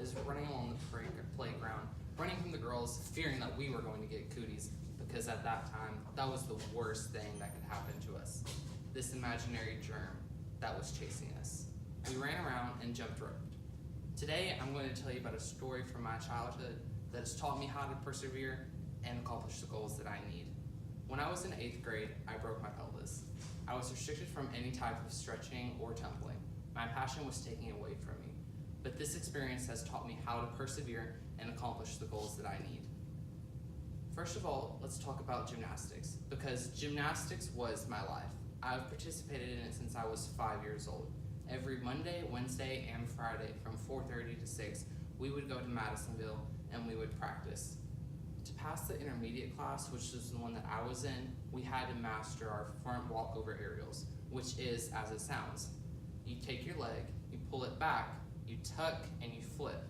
is running along the playground, running from the girls, fearing that we were going to get cooties, because at that time, that was the worst thing that could happen to us. This imaginary germ that was chasing us. We ran around and jumped rope. Today, I'm going to tell you about a story from my childhood that has taught me how to persevere and accomplish the goals that I need. When I was in 8th grade, I broke my pelvis. I was restricted from any type of stretching or tumbling. My passion was taken away from me. But this experience has taught me how to persevere and accomplish the goals that I need. First of all, let's talk about gymnastics, because gymnastics was my life. I've participated in it since I was 5 years old. Every Monday, Wednesday, and Friday from 4:30 to 6, we would go to Madisonville and we would practice. To pass the intermediate class, which is the one that I was in, we had to master our front walkover aerials, which is as it sounds. You take your leg, you pull it back, you tuck, and you flip.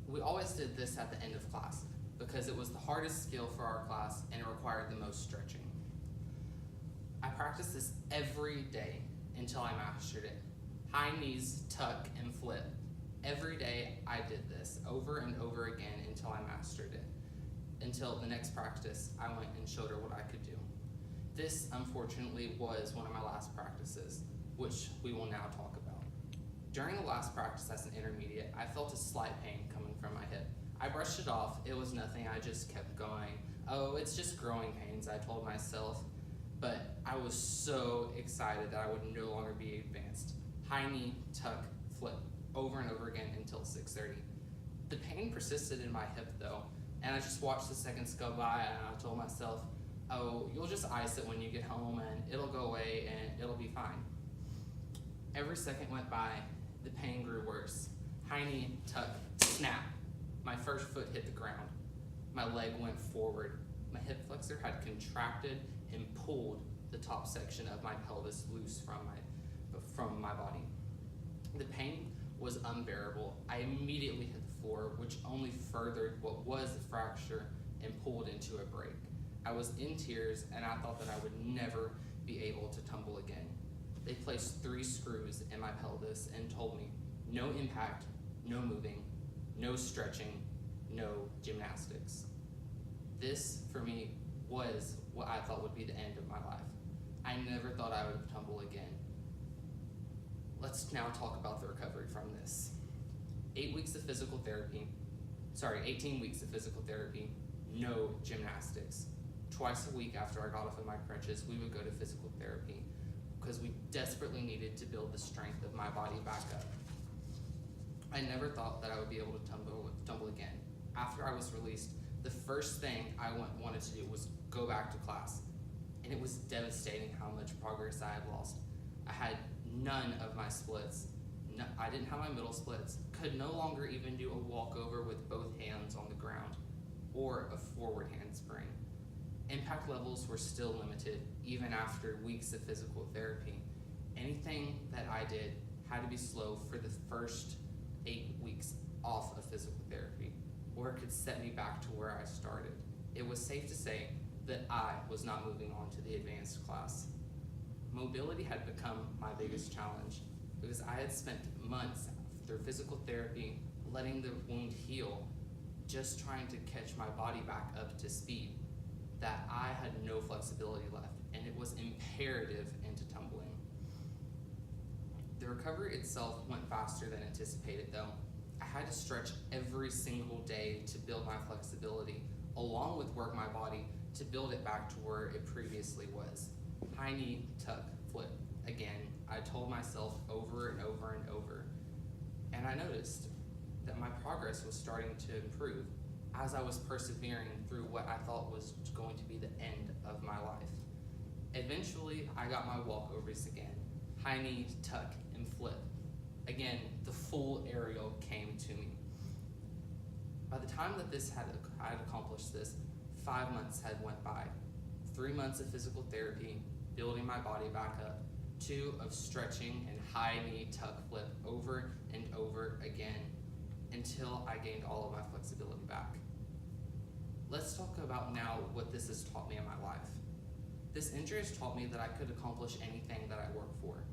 We always did this at the end of class because it was the hardest skill for our class and it required the most stretching. I practiced this every day until I mastered it. High knees, tuck, and flip. Every day I did this over and over again until I mastered it. Until the next practice, I went and showed her what I could do. This, unfortunately, was one of my last practices, which we will now talk about. During the last practice as an intermediate, I felt a slight pain coming from my hip. I brushed it off, it was nothing, I just kept going. Oh, it's just growing pains, I told myself. But I was so excited that I would no longer be advanced. High knee, tuck, flip, over and over again until 6:30. The pain persisted in my hip though, and I just watched the seconds go by and I told myself, oh, you'll just ice it when you get home and it'll go away and it'll be fine. Every second went by, the pain grew worse. High knee, tuck, snap. My first foot hit the ground. My leg went forward. My hip flexor had contracted and pulled the top section of my pelvis loose from my body. The pain was unbearable. I immediately hit the floor, which only furthered what was a fracture and pulled into a break. I was in tears and I thought that I would never be able to tumble again. They placed 3 screws in my pelvis and told me, no impact, no moving, no stretching, no gymnastics. This, for me, was what I thought would be the end of my life. I never thought I would tumble again. Let's now talk about the recovery from this. 18 weeks of physical therapy, no gymnastics. Twice a week after I got off of my crutches, we would go to physical therapy because we desperately needed to build the strength of my body back up. I never thought that I would be able to tumble again. After I was released, the first thing I wanted to do was go back to class. And it was devastating how much progress I had lost. I had none of my splits. I didn't have my middle splits, could no longer even do a walkover with both hands on the ground or a forward handspring. Impact levels were still limited even after weeks of physical therapy. Anything that I did had to be slow for the first 8 weeks off of physical therapy, or it could set me back to where I started. It was safe to say that I was not moving on to the advanced class. Mobility had become my biggest challenge because I had spent months through physical therapy letting the wound heal, just trying to catch my body back up to speed, that I had no flexibility left, and it was imperative into tumbling. The recovery itself went faster than anticipated though. I had to stretch every single day to build my flexibility, along with work my body to build it back to where it previously was. High knee, tuck, flip. Again, I told myself over and over and over. And I noticed that my progress was starting to improve as I was persevering through what I thought was going to be the end of my life. Eventually, I got my walkovers again. High knee, tuck, and flip. Again, the full aerial came to me. By the time that I had accomplished this, 5 months had went by. 3 months of physical therapy, building my body back up. 2 of stretching and high knee tuck flip over and over again until I gained all of my flexibility back. Let's talk about now what this has taught me in my life. This injury has taught me that I could accomplish anything that I work for.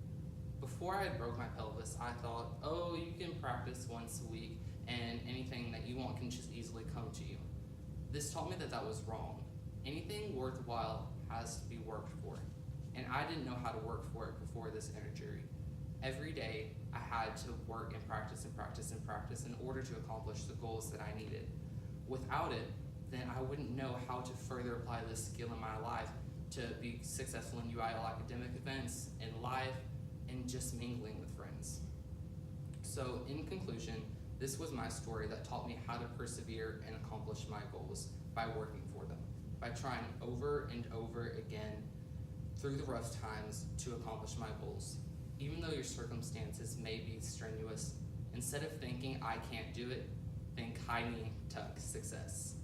Before I had broke my pelvis, I thought, oh, you can practice once a week, and anything that you want can just easily come to you. This taught me that that was wrong. Anything worthwhile has to be worked for, and I didn't know how to work for it before this injury. Every day, I had to work and practice and practice and practice in order to accomplish the goals that I needed. Without it, then I wouldn't know how to further apply this skill in my life to be successful in UIL academic events, in life, and just mingling with friends. So in conclusion, this was my story that taught me how to persevere and accomplish my goals by working for them, by trying over and over again through the rough times to accomplish my goals. Even though your circumstances may be strenuous, instead of thinking I can't do it, think high knee tuck success.